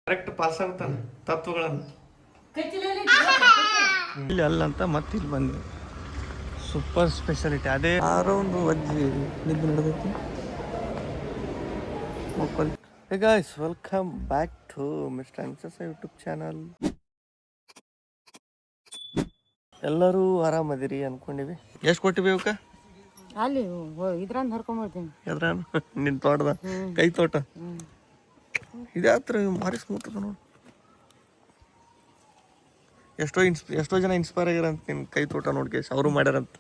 Correct pass ಆಗ್ತಾನೆ ತತ್ವಗಳನ್ನು ಇಲ್ಲಿ ಅಲ್ಲಂತ ಮತ್ತೆ ಇಲ್ಲಿ ಬಂದ್ವಿ. ಸೂಪರ್ ಸ್ಪೆಷಾಲಿಟಿ ಅದೇ ಯಾರೋ ಒಂದು ಅಜ್ಜಿ ನಿದ್ದು ನಡೆದೈತಿ ಮಕ್ಕಳು. Hey guys, welcome back to mister ಅನ್ಸಸ್ ಯೂಟ್ಯೂಬ್ ಚಾನಲ್. ಎಲ್ಲರೂ ಆರಾಮದಿರಿ ಅನ್ಕೊಂಡಿವಿ. ಎಷ್ಟು ಕೊಟ್ಟಿವಿ ಅವಕ್ಕ? ಅಲ್ಲಿ ಇದ್ರಂದ್ ಹರ್ಕೊಂಡ್ಬರ್ತೀನಿ. ಎದ್ರ ನಿನ್ ತೋಟದ ಕೈ ತೋಟ ಇದೇ ಹತ್ರ ಭಾರಿ ಸ್ಮೂತ್ ಅದ ನೋಡಿ. ಎಷ್ಟೋ ಜನ ಇನ್ಸ್ಪೈರ್ ಆಗ್ಯಾರಂತ ನಿನ್ ಕೈ ತೋಟ ನೋಡ್ಕೆ ಅವರು ಮಾಡ್ಯಾರಂತ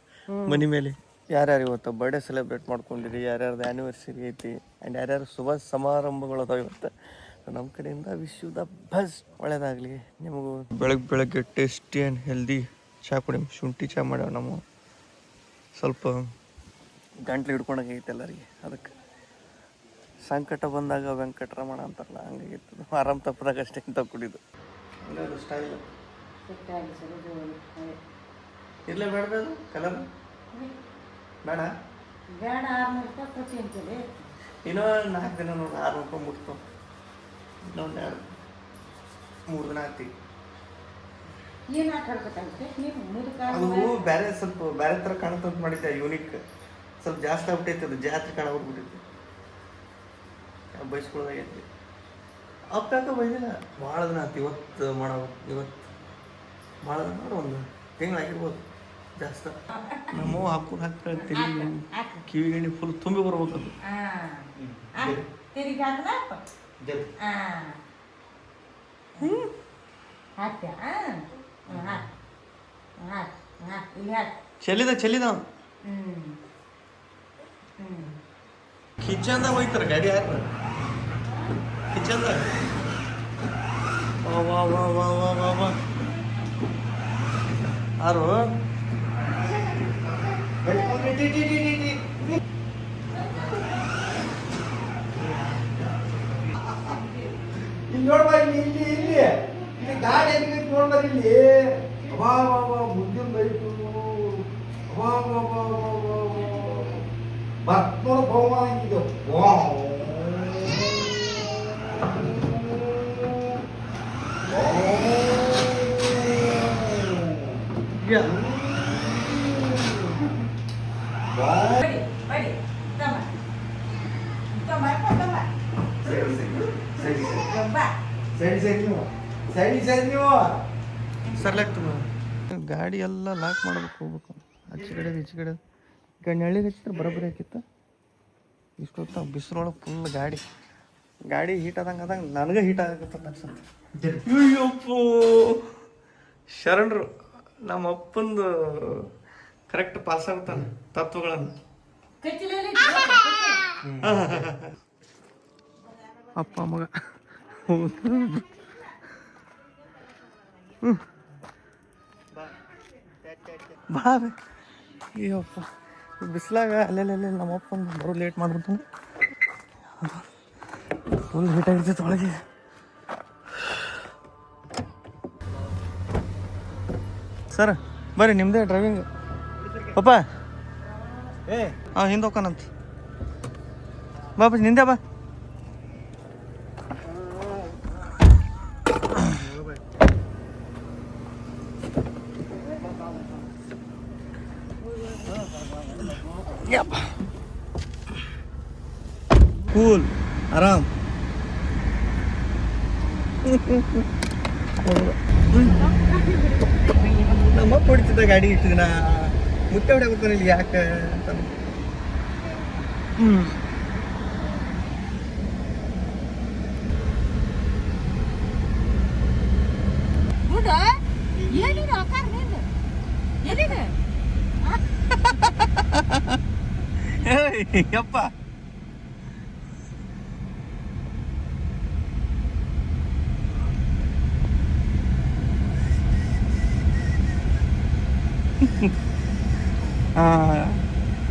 ಮನಿ ಮೇಲೆ. ಯಾರ್ಯಾರು ಇವತ್ತು ಬರ್ಡೇ ಸೆಲೆಬ್ರೇಟ್ ಮಾಡ್ಕೊಂಡಿರಿ, ಯಾರ್ಯಾರ್ದು ಆ್ಯನಿವರ್ಸರಿ ಐತಿ ಆ್ಯಂಡ್ ಯಾರ್ಯಾರು ಶುಭ ಸಮಾರಂಭಗಳು ಅದಾವ ಇವತ್ತು. ನಮ್ಮ ಕಡೆಯಿಂದ ವಿಶ್ ಯು ದ ಬೆಸ್ಟ್. ಒಳ್ಳೇದಾಗಲಿ ನಿಮಗೂ. ಬೆಳಗ್ಗೆ ಟೇಸ್ಟಿ ಆ್ಯಂಡ್ ಹೆಲ್ದಿ ಚಹಾ ಕುಡಿ. ಶುಂಠಿ ಚಹಾ ಮಾಡ್ಯಾವ ನಮ್ಮ. ಸ್ವಲ್ಪ ಗಂಟ್ಲು ಹಿಡ್ಕೊಂಡಾಗೈತೆ ಎಲ್ಲರಿಗೆ. ಅದಕ್ಕೆ ಸಂಕಟ ಬಂದಾಗ ವೆಂಕಟರಮಣ ಅಂತಾರಲ್ಲ ಹಂಗಾಗಿತ್ತು. ಆರಾಮ್ ತಪ್ಪದಾಗ ಅಷ್ಟೇ ಇಂಥ ಕುಡಿದು ಸ್ಟೈಲ್ ಇರಲೇ ಬೇಡ ಕಲರ್ ಬೇಡ ಬೇಡ 600 ರೂಪಾಯಿ ಪ್ರತಿ ಅಂತೇಳಿ ಇನ್ನೂ 4 ದಿನ ನೋಡಿ 600 ರೂಪಾಯಿ ಮುಟ್ತು. ಇನ್ನೊಂದು 2-3 ದಿನ ಆಗ್ತಿ. ಏನು ಹಾಕಬೇಕಂತೆ ನೀನು ಅದು ಬೇರೆ ಸ್ವಲ್ಪ ಬೇರೆ ಥರ ಕಾಣುತ್ತಂತ ಮಾಡಿದ್ದೆ. ಯೂನಿಕ್ ಸ್ವಲ್ಪ ಜಾಸ್ತಿ ಆಗ್ಬಿಟ್ಟೈತೆ. ಅದು ಜಾತ್ರೆ ಕಾಣಬಿಟ್ಬಿಟ್ಟೈತಿ. ಬಯಸ್ಕೊಳ್ಳೋದಾಗೈತಿ. ಅಪ್ಪಾಕ ಬೈದಿಲ್ಲ. ಭಾಳ ದಿನ ಆಯ್ತು. ಇವತ್ತು ಮಾಡೋ ಇವತ್ತು ಭಾಳ ದಿನ ಅಂದ್ರೆ ಒಂದು ತಿಂಗಳಾಗಿರ್ಬೋದು ಜಾಸ್ತಿ. ನಮ್ಮ ಹಾಕೊಂಡು ಹಾಕ್ತಾರೆ ತಿಳಿ ಕಿವಿಗಣ್ಣಿ ಫುಲ್ ತುಂಬಿ ಬರ್ಬೇಕದು. ಚೆಲ್ಲಿದ ಕಿಚನ್ದಾಗ ಹೋಯ್ತಾರ ಗಾಡಿ. ಯಾರು ಕಿಚನ್ದಾಗ ಯಾರು ನೋಡ್ಬಾ ಇಲ್ಲಿ ಗಾಡಿ ಹೆಂಗೆ ನೋಡ್ಬಾರಿ ಇಲ್ಲಿ. ಮುಂದಿನ ಬೈತು ಮತ್ ನೋಡ ಬಹುಮಾನ ಹಿಂಗಿದೆ. ಗಾಡಿ ಎಲ್ಲ ಲಾಕ್ ಮಾಡ್ಬೇಕು. ಹೋಗ್ಬೇಕು ಆಚೆ ಕಡೆ ಈಚೆ ಕಡೆ. ಈಗ ನೆಳ್ಳಿಗೆ ಹಚ್ಚಿದ್ರೆ ಬರೋಬ್ಬರಿ ಹಾಕಿತ್ತು. ಇಷ್ಟೊತ್ತ ಬಿಸಿಲೊಳಗೆ ಫುಲ್ ಗಾಡಿ ಹೀಟ್ ಆದಂಗೆ ನನಗೆ ಹೀಟ್ ಆಗತ್ತ ಅನ್ಸುತ್ತೆ. ಅಯ್ಯಪ್ಪೋ ಶರಣರು ನಮ್ಮ ಅಪ್ಪಂದು ಕರೆಕ್ಟ್ ಪಾಸ್ ಆಗ್ತಾನೆ ತತ್ವಗಳನ್ನು. ಅಪ್ಪ ಮಗ ಬಾ ಅಯ್ಯಪ್ಪ ಬಿಸಿಲಾಗ ಅಲ್ಲೆಲ್ಲ ನಮ್ಮಪ್ಪ ಬರೋದು ಲೇಟ್ ಮಾಡ್ಬಿಡ್ತಾನೆ. ಫುಲ್ ಹೀಟ್ ಆಗಿರ್ತೈತೆ ಒಳಗೆ. ಸರ್ ಬರ್ರಿ, ನಿಮ್ಮದೇ ಡ್ರೈವಿಂಗ್. ಪಪ್ಪ ಹಿಂದೆ ಹೋಗ್ಕಾನಂತ. ಬಾಬಾ ನಿಂದೆ ಬಾ. ಕೂಲ್ ಆರಾಮ್. ನಮ್ಮಪ್ಪ ಹೊಡಿತಿದ್ದ ಗಾಡಿ ಇಷ್ಟು ದಿನ. ಮುಟ್ಟೆ ಹೊಡ್ಯಾಕೊತಾನೆ ಇಲ್ಲಿ ಯಾಕೆ ಅಂತ. ಯಪ್ಪ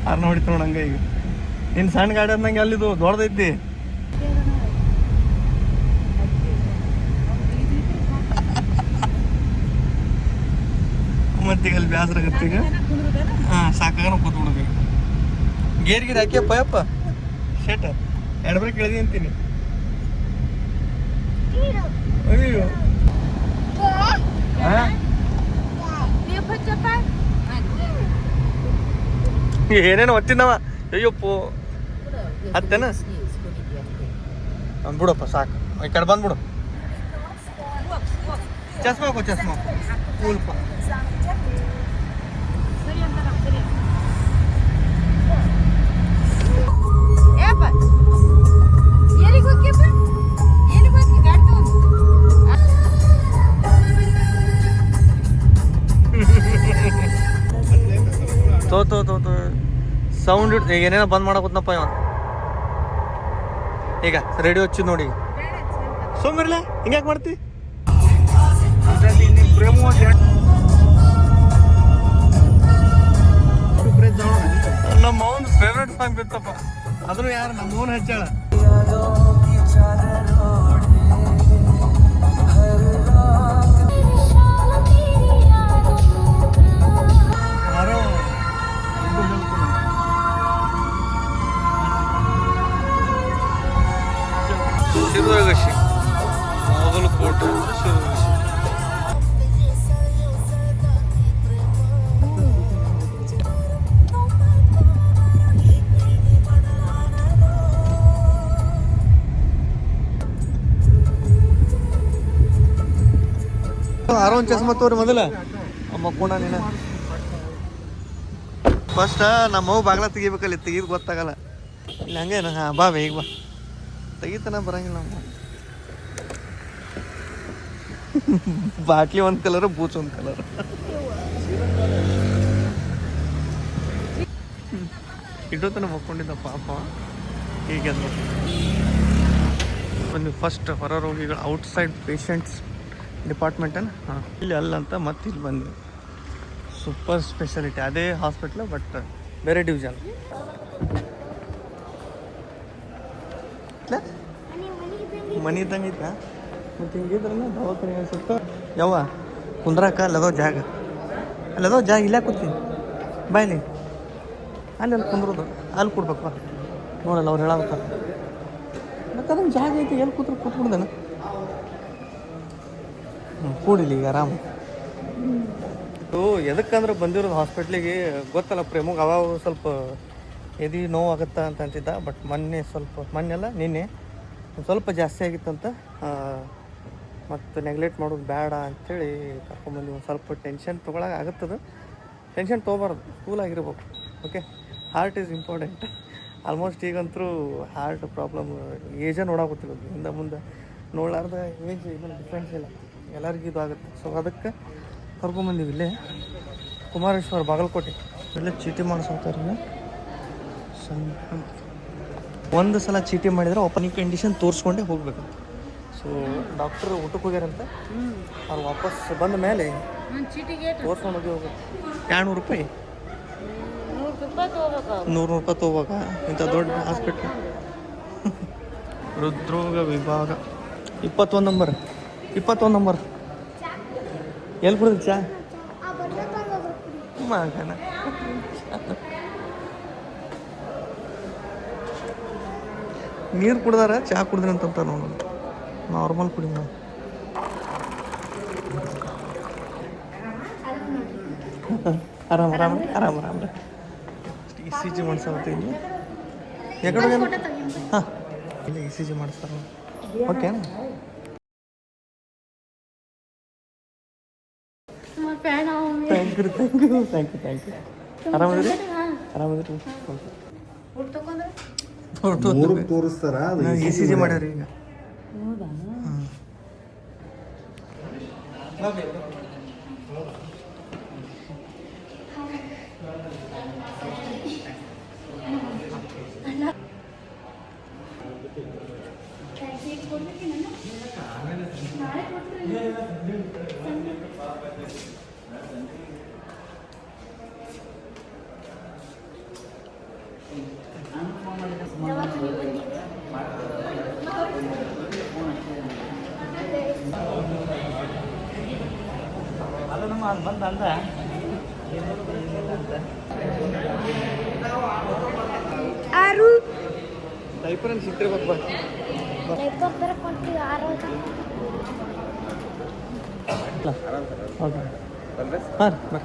ಅರ್ನ ಹೊಡಿತ ನೋಡಂಗ. ಈಗ ನಿನ್ನ ಸಣ್ಣ ಗಾಡಿ ಅಂದಂಗೆ ಅಲ್ಲಿದು ದೊಡ್ಡದೈತಿ. ಮತ್ತೀಗ ಅಲ್ಲಿ ಬೇಸರ ಆಗತ್ತೆ. ಈಗ ಹಾಂ ಸಾಕಾಗನ ಕೂತ್ಬಿಡ್ಬೇಕು. ಗೇರ್ ಹಾಕ್ಯಪ್ಪ ಯಪ್ಪ ಶೇಟ ಎಡಬ್ರೇಕ್ ಇಳಿದಿ ಅಂತೀನಿ. ಅಯ್ಯೋ ಏನೇನು ಒತ್ತಿನವ. ಅಯ್ಯಪ್ಪೋ ಹತ್ತೇನ ಬಿಡಪ್ಪ ಸಾಕು. ಈ ಕಡೆ ಬಂದ್ಬಿಡು. ಚಸ್ಮಾ ಹಾಕೋ ಚಸ್ಮಾ ಕೂಲ್ಪ. ತೋ ಸೌಂಡ್ ಏನೇನೋ ಬಂದ್ ಮಾಡಕೂತ್ನಪ್ಪ ಇವ. ಈಗ ರೇಡಿಯೋ ಹಚ್ಚಿದ್ ನೋಡಿ. ಸೋಮಿರ್ಲ ಹಿಂಗ್ಯಾಕೆ ಮಾಡ್ತಿ? ನಮ್ಮ ಅವನ್ ಫೇವ್ರೇಟ್ ಸಾಂಗ್ ಬಿತ್ತಪ್ಪ. ಅದನ್ನು ಯಾರು ನಮ್ಮ ಅವನ್ ಹಚ್ಚಾಳ. ಶಿರದಗಶಿ ಮೊದಲು ಕೋಟೆ ಶಿರದಗಶಿ. ಆರೋನ್ ಚಸ್ಮಾ ತೋರಿ ಮೊದಲ ಮಕ್ಕೋಣ ನೀನ. ಫಸ್ಟ್ ನಮ್ಮ ಅವು ಬಾಗ್ಲ ತೆಗಿಬೇಕಲ್ಲಿ, ತೆಗಿದ್ ಗೊತ್ತಾಗಲ್ಲ. ಇಲ್ಲಿ ಹಂಗೇನ? ಹಾಂ ಬಾ ಈಗ ಬಾ. ತೆಗಿತಾನ ಬರಂಗಿಲ್ಲ ನಮ್ಮ ಬಾಟ್ಲಿ ಒಂದು ಕಲರ್, ಬೂಚ್ ಒಂದು ಕಲರ್. ಇಟ್ಟೋತನ ಮಕ್ಕೊಂಡಿದ್ದ ಪಾಪ. ಹೀಗೆ ಒಂದು ಫಸ್ಟ್ ಹೊರ ರೋಗಿಗಳು ಔಟ್ಸೈಡ್ ಪೇಷಂಟ್ಸ್ ಡಿಪಾರ್ಟ್ಮೆಂಟನ್ನು ಹಾಂ ಇಲ್ಲಿ ಅಲ್ಲಂತ ಮತ್ತೆ ಇಲ್ಲಿ ಬಂದ್ವಿ. ಸೂಪರ್ ಸ್ಪೆಷಾಲಿಟಿ ಅದೇ ಹಾಸ್ಪಿಟ್ಲ್ ಬಟ್ ಬೇರೆ ಡಿವಿಷನ್. ಮನೆ ಇದ್ದಂಗೆ ಐತಾ ಮತ್ತು ಹಿಂಗಿದ್ರಲ್ಲ ದವಾಖಾನೆ ಅನ್ಸುತ್ತೆ. ಯವ್ವ ಕುಂದ್ರಾಕ ಅಲ್ಲದೋ ಜಾಗ, ಅಲ್ಲದೋ ಜಾಗ ಇಲ್ಲ ಕೂತೀನಿ ಬಾಯ್ಲಿ ಅಲ್ಲಿ ಕುಂದ್ರೋದು ಅಲ್ಲಿ ಕೊಡ್ಬೇಕು. ನೋಡಲ್ಲ ಅವ್ರು ಹೇಳಬೇಕು ಬೇಕಾದ್ರೆ ಜಾಗ ಐತಿ, ಎಲ್ಲಿ ಕೂತ್ಬಿಡ್ದೇನ. ಕೂಡಿಲಿ ಈಗ ಆರಾಮ. ಎದಕ್ಕಂದ್ರೆ ಬಂದಿರೋದು ಹಾಸ್ಪಿಟ್ಲಿಗೆ ಗೊತ್ತಲ್ಲ ಪ್ರೇಮಗ್ ಅವಾಗ ಸ್ವಲ್ಪ ಎದೆ ನೋವು ಆಗುತ್ತಾ ಅಂತ ಅಂತಿದ್ದ. ಬಟ್ ಮೊನ್ನೆಲ್ಲ ನಿನ್ನೆ ಸ್ವಲ್ಪ ಜಾಸ್ತಿ ಆಗಿತ್ತಂತ. ಮತ್ತು ನೆಗ್ಲೆಕ್ಟ್ ಮಾಡೋದು ಬೇಡ ಅಂಥೇಳಿ ಕರ್ಕೊಂಬಂದು ಒಂದು ಸ್ವಲ್ಪ ಟೆನ್ಷನ್ ತೊಗೊಳಕ್ಕೆ ಆಗುತ್ತದೆ. ಟೆನ್ಷನ್ ತೊಗೋಬಾರ್ದು, ಕೂಲಾಗಿರ್ಬೇಕು. Okay, heart is important. Almost ಈಗಂತರೂ ಹಾರ್ಟ್ ಪ್ರಾಬ್ಲಮ್ ಏಜೇ ನೋಡಾಗುತ್ತಿಲ್ಲ, ಹಿಂದೆ ಮುಂದೆ ನೋಡ್ಲಾರ್ದ ಏಜ್ ಇದನ್ನು ಡಿಫ್ರೆನ್ಸ್ ಇಲ್ಲ, ಎಲ್ಲರಿಗೂ ಇದು ಆಗುತ್ತೆ. ಸೊ ಅದಕ್ಕೆ ಕರ್ಕೊಂಬಂದೀವಿ ಇಲ್ಲೇ ಕುಮಾರೇಶ್ವರ ಬಾಗಲಕೋಟೆ. ಇಲ್ಲೇ ಚೀಟಿ ಮಾಡಿಸ್ತಾರೆ. ಒಂದು ಸಲ ಚೀಟಿ ಮಾಡಿದರೆ ಓಪನಿಂಗ್ ಕಂಡೀಷನ್ ತೋರಿಸ್ಕೊಂಡೇ ಹೋಗ್ಬೇಕಂತ. ಸೊ ಡಾಕ್ಟ್ರು ಊಟಕ್ಕೆ ಹೋಗ್ಯಾರಂತ. ಅವ್ರು ವಾಪಸ್ ಬಂದ ಮೇಲೆ ತೋರಿಸ್ಕೊಂಡು ಹೋಗ್ಬೇಕು. 200 ರೂಪಾಯಿ 100 ರೂಪಾಯಿ ತೊಗೋಬೇಕಾ ಇಂಥ ದೊಡ್ಡ ಹಾಸ್ಪಿಟ್ಲ್? ಹೃದ್ರೋಗ ವಿಭಾಗ 21 ನಂಬರ್. ಎಲ್ಲಿ ಕುಡಿದ ಚಾ ಮಗನ? ನೀರು ಕುಡ್ದಾರ ಚಹಾ ಕುಡಿದ್ರಿ ಅಂತ ನೋಡೋದು. ನಾರ್ಮಲ್ ಕುಡಿ ನಾವು. ಆರಾಮ ಇ ಸಿ ಜಿ ಮಾಡಿಸ್ತಾರೆ ಇಲ್ಲಿ. ಯಾಕಡೆ ಹಾಂ ಇಲ್ಲಿ ಇ ಸಿ ಜಿ ಮಾಡಿಸ್ತಾರೆ. Okay thank you. ಆರಾಮದ್ರಿ? ತೋರಿಸ್ತಾರ ಇ ಸಿ ಜಿ ಮಾಡ್ಯಾರ ಈಗ. ಬಂದ ಅಂತ ಡೈಪರ್ ಏನು ಸಿಕ್ತಿರ್ಬೇಕು ಬಾ ಓಕೆ ಹಾಂ ಬರ್ರಿ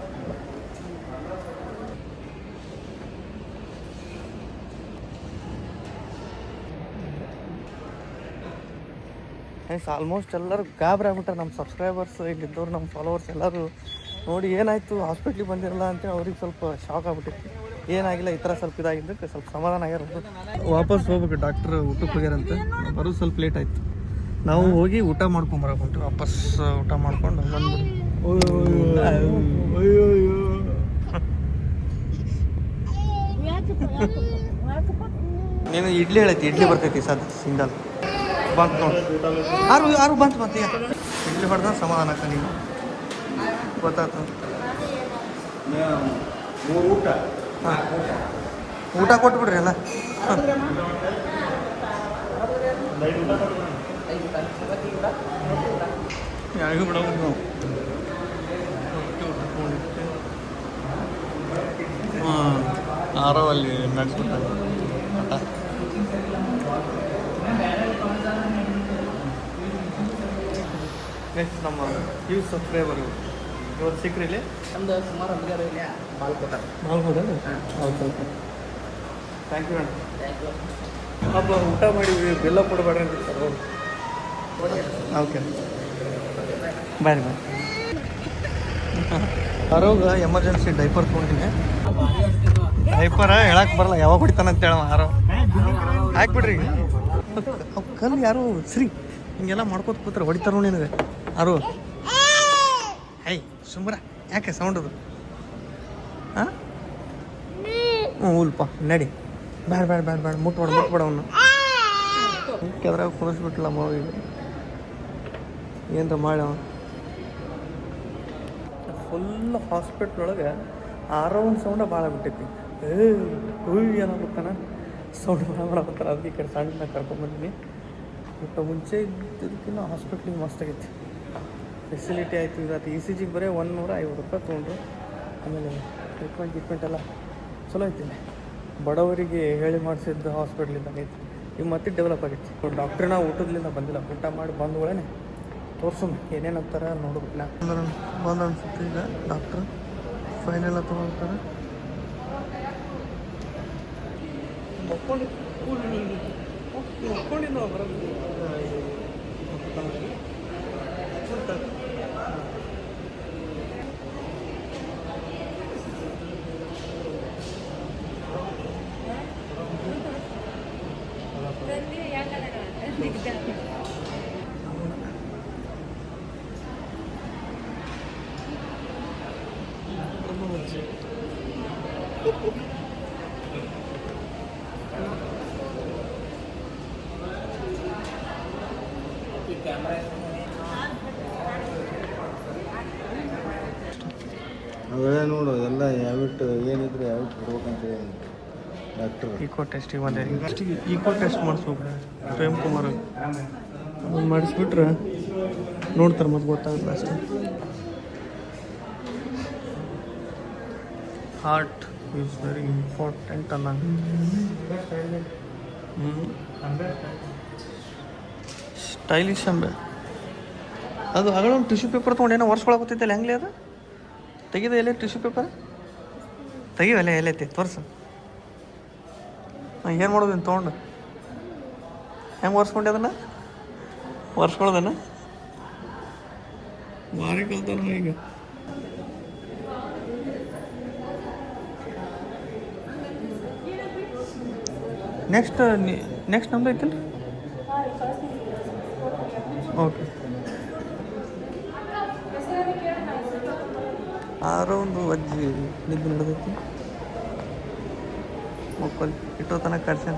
ಆಲ್ಮೋಸ್ಟ್ ಎಲ್ಲರೂ ಗಾಬರಿ ಆಗ್ಬಿಟ್ರೆ ನಮ್ಮ ಸಬ್ಸ್ಕ್ರೈಬರ್ಸ್ ಇಲ್ಲಿದ್ದವ್ರು ನಮ್ಮ ಫಾಲೋವರ್ಸ್ ಎಲ್ಲರೂ ನೋಡಿ ಏನಾಯಿತು ಹಾಸ್ಪಿಟ್ಲಿಗೆ ಬಂದಿರಲ್ಲ ಅಂತೇಳಿ ಅವ್ರಿಗೆ ಸ್ವಲ್ಪ ಶಾಕ್ ಆಗ್ಬಿಟ್ಟಿತ್ತು. ಏನಾಗಿಲ್ಲ, ಈ ಥರ ಸ್ವಲ್ಪ ಇದಾಗಿದ್ದಕ್ಕೆ ಸ್ವಲ್ಪ ಸಮಾಧಾನ ಆಗ್ಯಾರ. ವಾಪಸ್ ಹೋಗ್ಬೇಕು, ಡಾಕ್ಟ್ರ್ ಊಟಕ್ಕೆ ಹೋಗ್ಯಾರಂತೆ. ಬರೋದು ಸ್ವಲ್ಪ ಲೇಟ್ ಆಯಿತು. ನಾವು ಹೋಗಿ ಊಟ ಮಾಡ್ಕೊಂಬರಕ್ಕೆ ಹೊಂಟ್ವಿ. ವಾಪಸ್ ಊಟ ಮಾಡ್ಕೊಂಡು ಬಂದ್ಬಿಡಿ. ನೀನು ಇಡ್ಲಿ ಹೇಳೈತಿ, ಇಡ್ಲಿ ಬರ್ತೈತಿ ಸದ್ ಸಿಂಗಲ್ ಬಂತು ನೋಡಿ. ಯಾರು ಬಂತು ಇಡ್ಲಿ ಹೊಡೆದ ಸಮಾಧಾನ ಆಕ ನೀನು ಗೊತ್ತಾಯ್ತು. ಹಾಂ ಊಟ ಕೊಟ್ಬಿಡ್ರಿ ಎಲ್ಲ. ಯಾರಿಗೂ ಬಿಡೋದು ನಾವು. ಹಾಂ ಆರೋ ಅಲ್ಲಿ ನಡೆಸ್ಬಿಟ್ಟಾಗ ನೆಕ್ಸ್ಟ್ ನಮ್ಮ ಯೂಸ್ ಸಬ್ಸ್ಕ್ರೈಬರ್ ಇವರು ಸಿಕ್ಕ್ರಿ ಇಲ್ಲಿ ನಮ್ದು ಸುಮಾರು ಹಂಗಾರ ಬಾಲ್ಕೋಟ ಹೌದಾ? ಹೌದು ಓಕೆ, ಥ್ಯಾಂಕ್ ಯು ಮೇಡಮ್. ಹಬ್ಬ ಊಟ ಮಾಡಿದ್ವಿ, ಬೆಲ್ಲ ಕೊಡಬೇಡ್ರಿ ಅಂತ ಸರ್. ಓಕೆ ಬಾಯ್ ಬಾಯ್. ಆರೋಗ ಎಮರ್ಜೆನ್ಸಿ ಡೈಪರ್ ತೊಗೊಂಡಿನಿ. ಡೈಪರ ಹೇಳಕ್ಕೆ ಬರಲ್ಲ, ಯಾವಾಗ ಹೊಡಿತಾನಂತ ಹೇಳ ಆರೋ ಹಾಕ್ಬಿಡ್ರಿ. ಅವು ಕಲ್ಲು ಯಾರು ಸರಿ ಹಿಂಗೆಲ್ಲ ಮಾಡ್ಕೋತ ಕೂತ್ರೆ ಹೊಡಿತಾರ ನೋಡಿ ನಿನಗೆ ಆರೋ. ಹೈ ಸುಮ್ರ ಯಾಕೆ ಸೌಂಡದು? ಹಾಂ ಹ್ಞೂ ಉಲ್ಪ ನಡಿ. ಬ್ಯಾಡ ಮುಟ್ಬೇಡ ಅವನು. ಕೆದ್ರಾಗ ಕುಣಿಸ್ಬಿಟ್ಲ ಮವಿಗೆ ಏನರ ಮಾಡಿ ಅವ. ಫುಲ್ ಹಾಸ್ಪಿಟ್ಲೊಳಗೆ ಆರೋ ಒಂದು ಸೌಂಡ ಭಾಳ ಬಿಟ್ಟೈತಿ. ಏನಾಗುತ್ತಾನ ಸೌಂಡ್ ಭಾಳ ಮಾಡಕತ್ತಾರ. ಅದಕ್ಕೆ ಈ ಕಡೆ ಸಣ್ಣ ಕರ್ಕೊಂಡ್ಬಂದಿನಿ. ಬಟ್ ಮುಂಚೆ ಇದ್ದದಕ್ಕಿಂತ ಹಾಸ್ಪಿಟ್ಲಿಗೆ ಮಸ್ತ್ ಆಗೈತಿ, ಫೆಸಿಲಿಟಿ ಆಯಿತು. ಇವತ್ತು ಇ ಸಿ ಜಿಗೆ ಬರೀ 150 ರೂಪಾಯಿ ತೊಗೊಂಡ್ರು. ಆಮೇಲೆ ಟ್ರೀಟ್ಮೆಂಟ್ ಎಲ್ಲ ಚಲೋ ಐತಿ. ಬಡವರಿಗೆ ಹೇಳಿ ಮಾಡಿಸಿದ್ದು ಹಾಸ್ಪಿಟ್ಲ್ ಇದ್ದಾಗ ಐತಿ. ಈಗ ಮತ್ತೆ ಡೆವಲಪ್ ಆಗೈತಿ. ಡಾಕ್ಟ್ರನ್ನ ಊಟದಿಂದ ಬಂದಿಲ್ಲ, ಊಟ ಮಾಡಿ ಬಂದಗಳೇ ತೋರ್ಸೋಣ ಏನೇನು ಅಂತಾರೆ ನೋಡ್ಬೇಕು. ಅಂದ್ರೆ ಬಂದು ಅನ್ಸುತ್ತೆ ಈಗ ಡಾಕ್ಟ್ರು ಫೈನ್ ಎಲ್ಲ ತೊಗೊಳ್ತಾರೆ. ಅವೆಲ್ಲ ನೋಡು ಎಲ್ಲ ಯಾವಿಟ್ಟು ಏನಿದ್ರೆ ಯಾವಿಟ್ಟು ಬಿಡ್ಬೇಕಂತ ಡಾಕ್ಟ್ರು. ಈಕೋ ಟೆಸ್ಟಿಗೆ ಬಂದೆ. ಫಸ್ಟಿಗೆ ಈಕೋ ಟೆಸ್ಟ್ ಮಾಡಿಸ್ಬೇಕು ಪ್ರೇಮ್ ಕುಮಾರ್. ಅದನ್ನು ಮಾಡಿಸ್ಬಿಟ್ರೆ ನೋಡ್ತಾರೆ, ಮತ್ತೆ ಗೊತ್ತಾಗುತ್ತೆ ಅಷ್ಟೇ. ಹಾರ್ಟ್ ಈಸ್ ವೆರಿ ಇಂಪಾರ್ಟೆಂಟ್ ಅನ್ನಂಗೆ. ಸ್ಟೈಲಿಶ್ ಅಂಬೆ ಅದು ಒಂದು ಟಿಶ್ಯೂ ಪೇಪರ್ ತೊಗೊಂಡು ಏನೋ ಒರೆಸ್ಕೊಳಕತ್ತೈತಲ್ಲ, ಹೆಂಗ್ಲಿ ಅದು ತೆಗೆದ ಎಲೆ ಟಿಶ್ಯೂ ಪೇಪರ್ ತೆಗಿವಲ್ಲ ಎಲ್ಲೈತಿ ತೋರ್ಸು. ಏನು ಮಾಡೋದು ನೀನು ತೊಗೊಂಡು? ಹೆಂಗೆ ಒರೆಸ್ಕೊಂಡೆ ಅದನ್ನು? ಒರೆಸ್ಕೊಳ್ಳೋದನ್ನು ಭಾರಿ ಕಲ್ತಾನ ಈಗ. ನೆಕ್ಸ್ಟ್ ನಮ್ದು ಐತಲ್ಲ. ಓಕೆ, ಆರೋ ಒಂದು ಅಜ್ಜಿ ನಿದ್ದು ನಡೆದೈತಿ. ಮಕ್ಕಳು ಇಟ್ಟೋ ತನಕ ಕರ್ಸ್ಯಾನ.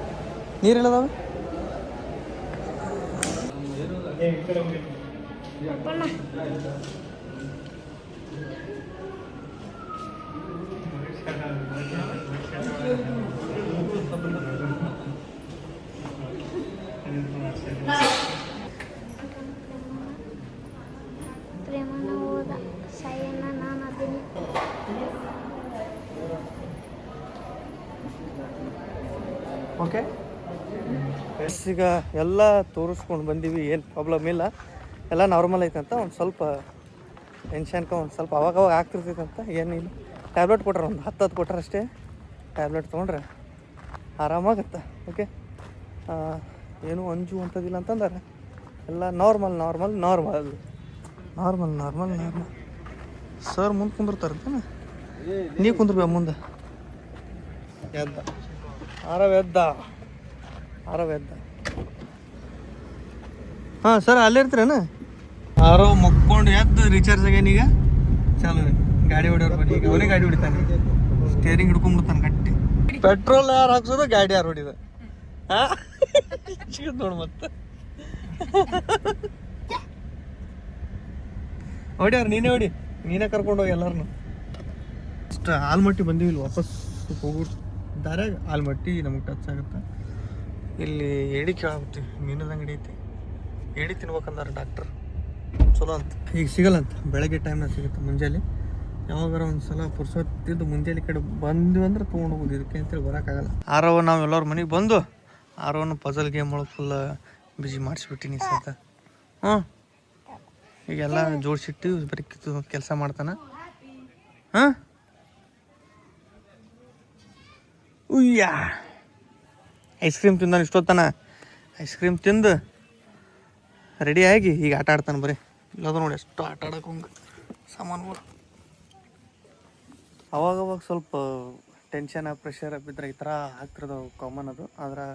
ನೀರು ಹೇಳದಾವೆ ಪ್ರೇಮನ ಹೋದ ಸಾಯನ್ನ ನಾನು ಅದೀನಿ. ಓಕೆ. ಎಸ್ ಈಗ ಎಲ್ಲ ತೋರಿಸ್ಕೊಂಡು ಬಂದೀವಿ, ಏನು ಪ್ರಾಬ್ಲಮ್ ಇಲ್ಲ, ಎಲ್ಲ ನಾರ್ಮಲ್ ಐತಂತ. ಒಂದು ಸ್ವಲ್ಪ ಟೆನ್ಷನ್ಗೆ ಒಂದು ಸ್ವಲ್ಪ ಅವಾಗ ಆಗ್ತಿರ್ತೈತಂತ, ಏನಿಲ್ಲ. ಟ್ಯಾಬ್ಲೆಟ್ ಕೊಟ್ರೆ ಒಂದು 10 ಕೊಟ್ರೆ ಅಷ್ಟೇ. ಟ್ಯಾಬ್ಲೆಟ್ ತೊಗೊಂಡ್ರೆ ಆರಾಮಾಗತ್ತೆ. ಓಕೆ, ಏನೂ ಅಂಜು ಅಂಥದ್ದಿಲ್ಲ ಅಂತಂದ್ರೆ ಎಲ್ಲ ನಾರ್ಮಲ್. ಸರ್ ಮುಂದೆ ಕುಂದಿರ್ತಾರಂತಾನೆ, ನೀವು ಕುಂದ್ರಬೇಕು ಮುಂದೆ. ಎದ್ದ ಹಾಂ ಸರ್, ಅಲ್ಲೇ ಇರ್ತೀರೇನ? ಆರೋ ಮುಕ್ಕೊಂಡು ಎದ್ದು ರೀಚಾರ್ಜ್ ಆಗ್ಯಾನೀಗ. ಚಾಲು ಗಾಡಿ ಹೊಡಿಯೋರು ಬನ್ನಿ, ಈಗ ಅವನೇ ಗಾಡಿ ಹೊಡಿತಾನೆ, ಸ್ಟೇರಿಂಗ್ ಹಿಡ್ಕೊಂಡ್ಬಿಡ್ತಾನೆ ಗಟ್ಟಿ. ಪೆಟ್ರೋಲ್ ಯಾರು ಹಾಕ್ಸೋದು, ಗಾಡಿ ಯಾರು ಹೊಡಿದ? ಹಾಂ ನೋಡಿ ಮತ್ತೆ ಹೊಡ್ಯಾರ, ನೀನೇ ಕರ್ಕೊಂಡು ಹೋಗಿ ಎಲ್ಲರನ್ನು. ಅಷ್ಟು ಆಲ್ಮಟ್ಟಿ ಬಂದೀವಿ, ವಾಪಸ್ ಹೋಗ್ಬಿಟ್ಟು ದಾರ್ಯಾಗ ಆಲ್ಮಟ್ಟಿ ನಮಗೆ ಟಚ್ ಆಗುತ್ತೆ. ಇಲ್ಲಿ ಏಡಿ ಕೇಳಾಗ್ಬಿಡ್ತೀವಿ, ಮೀನದ ಅಂಗಡಿ ಐತಿ, ಏಡಿ ತಿನ್ಬೇಕಂದಾರೆ ಡಾಕ್ಟ್ರ್, ಚಲೋ ಅಂತ. ಈಗ ಸಿಗಲ್ಲಂತ, ಬೆಳಗ್ಗೆ ಟೈಮ್ನಾಗ ಸಿಗುತ್ತೆ. ಮುಂಜಾನೆ ಯಾವಾಗಾರ ಒಂದು ಸಲ ಪುರ್ಸೊತ್ತಿದ್ದು ಮುಂಜಾನೆ ಕಡೆ ಬಂದ್ವಿ ಅಂದ್ರೆ ತೊಗೊಂಡು ಹೋಗೋದು, ಇದಕ್ಕೆ ಅಂತೇಳಿ ಬರೋಕ್ಕಾಗಲ್ಲ. ಆರವ ನಾವು ಎಲ್ಲರ ಮನೆಗೆ ಬಂದು ಆರವನ್ನ ಪಜಲ್ ಗೇಮ್ ಒಳಗೆ ಫುಲ್ ಬಿಜಿ ಮಾಡಿಸ್ಬಿಟ್ಟಿನಿ ಸತ. ಈಗೆಲ್ಲ ಜೋಡಿಸಿಟ್ಟು ಬರೀ ಕೆಲಸ ಮಾಡ್ತಾನೆ. ಉಯ್ಯ ಐಸ್ ಕ್ರೀಮ್ ತಿಂದಾನೆ ಇಷ್ಟೊತ್ತಾನ. ಐಸ್ ಕ್ರೀಮ್ ತಿಂದು ರೆಡಿಯಾಗಿ ಈಗ ಆಟ ಆಡ್ತಾನೆ. ಬರೀ ಇಲ್ಲದ ನೋಡಿ ಎಷ್ಟು ಆಟ ಆಡೋಕೆ ಹಂಗೆ ಸಾಮಾನುಗಳು. ಅವಾಗವಾಗ ಸ್ವಲ್ಪ ಟೆನ್ಷನ್ ಪ್ರೆಷರ್ ಬಿದ್ದರೆ ಈ ಥರ ಆಗ್ತಿರೋದು ಕಾಮನ್ ಅದು. ಆದ್ರೆ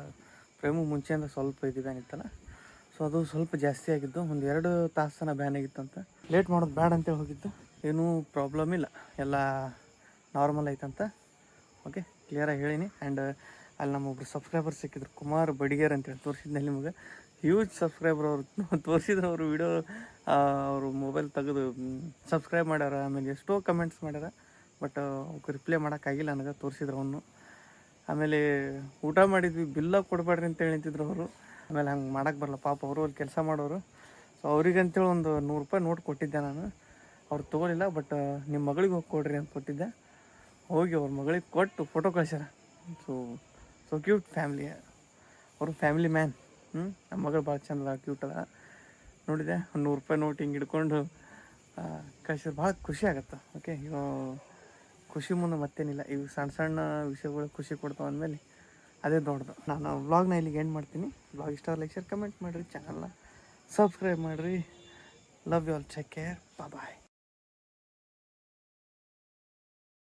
ಪ್ರೇಮು ಮುಂಚೆಯಿಂದ ಸ್ವಲ್ಪ ಇದ್ದಿದ್ದಾನಿತ್ತಲ್ಲ, ಸೊ ಅದು ಸ್ವಲ್ಪ ಜಾಸ್ತಿ ಆಗಿದ್ದು. ಒಂದು 2 ತಾಸು ಬ್ಯಾನ್ ಆಗಿತ್ತಂತ. ಲೇಟ್ ಮಾಡೋದು ಬ್ಯಾಡ ಅಂತೇಳಿ ಹೋಗಿದ್ದು, ಏನೂ ಪ್ರಾಬ್ಲಮ್ ಇಲ್ಲ, ಎಲ್ಲ ನಾರ್ಮಲ್ ಐತಂತ. ಓಕೆ, ಕ್ಲಿಯರಾಗಿ ಹೇಳೀನಿ. ಆ್ಯಂಡ್ ಅಲ್ಲಿ ನಮ್ಮೊಬ್ರು ಸಬ್ಸ್ಕ್ರೈಬರ್ ಸಿಕ್ಕಿದ್ರು, ಕುಮಾರ್ ಬಡಿಗೇರ್ ಅಂತೇಳಿ ತೋರಿಸಿದ್ನಲ್ಲಿ ನಿಮಗೆ. ಹ್ಯೂಜ್ ಸಬ್ಸ್ಕ್ರೈಬರ್ ಅವರು ತೋರಿಸಿದ್ರು. ಅವರು ವಿಡಿಯೋ ಅವರು ಮೊಬೈಲ್ ತೆಗೆದು ಸಬ್ಸ್ಕ್ರೈಬ್ ಮಾಡ್ಯಾರ, ಆಮೇಲೆ ಎಷ್ಟೋ ಕಮೆಂಟ್ಸ್ ಮಾಡ್ಯಾರ. ಬಟ್ ಅವ್ಕೆ ರಿಪ್ಲೈ ಮಾಡೋಕ್ಕಾಗಿಲ್ಲ ನನಗೆ, ತೋರಿಸಿದ್ರು ಅವನು. ಆಮೇಲೆ ಊಟ ಮಾಡಿದ್ವಿ, ಬಿಲ್ಲ ಕೊಡಬೇಡ್ರಿ ಅಂತೇಳಿ ನಿಂತಿದ್ರು ಅವರು. ಆಮೇಲೆ ಹಂಗೆ ಮಾಡೋಕ್ಕೆ ಬರಲ್ಲ ಪಾಪ, ಅವರು ಅಲ್ಲಿ ಕೆಲಸ ಮಾಡೋರು. ಸೊ ಅವ್ರಿಗಂತೇಳಿ ಒಂದು 100 ರೂಪಾಯಿ ನೋಟ್ ಕೊಟ್ಟಿದ್ದೆ ನಾನು. ಅವ್ರು ತೊಗೊಳಿಲ್ಲ, ಬಟ್ ನಿಮ್ಮ ಮಗಳಿಗೆ ಹೋಗಿ ಕೊಡ್ರಿ ಅಂತ ಕೊಟ್ಟಿದ್ದೆ. ಹೋಗಿ ಅವ್ರ ಮಗಳಿಗೆ ಕೊಟ್ಟು ಫೋಟೋ ಕಳ್ಸ್ಯಾರ. ಸೊ ಕ್ಯೂಟ್ ಫ್ಯಾಮ್ಲಿ, ಅವರು ಫ್ಯಾಮಿಲಿ ಮ್ಯಾನ್. ನಮ್ಮ ಮಗಳು ಭಾಳ ಚಂದ ಕ್ಯೂಟ್ ಅದ. ನೋಡಿದೆ, ಒಂದು 100 ರೂಪಾಯಿ ನೋಟ್ ಹಿಂಗೆ ಹಿಡ್ಕೊಂಡು ಕಳ್ಸಿದ್ರೆ ಭಾಳ ಖುಷಿ ಆಗತ್ತೆ. ಓಕೆ, ಖುಷಿ ಮುಂದೆ ಮತ್ತೇನಿಲ್ಲ. ಇವು ಸಣ್ಣ ವಿಷಯಗಳು ಖುಷಿ ಕೊಡ್ತಾವೆ ಅಂದಮೇಲೆ ಅದೇ ದೊಡ್ಡದು. ನಾನು ವ್ಲಾಗ್ನ ಇಲ್ಲಿಗೆ ಎಂಡ್ ಮಾಡ್ತೀನಿ. ವ್ಲಾಗ್ ಇಷ್ಟ ಲೈಕ್ ಶೇರ್ ಕಮೆಂಟ್ ಮಾಡಿರಿ, ಚಾನಲ್ನ ಸಬ್ಸ್ಕ್ರೈಬ್ ಮಾಡಿರಿ. Love you all, take care, bye.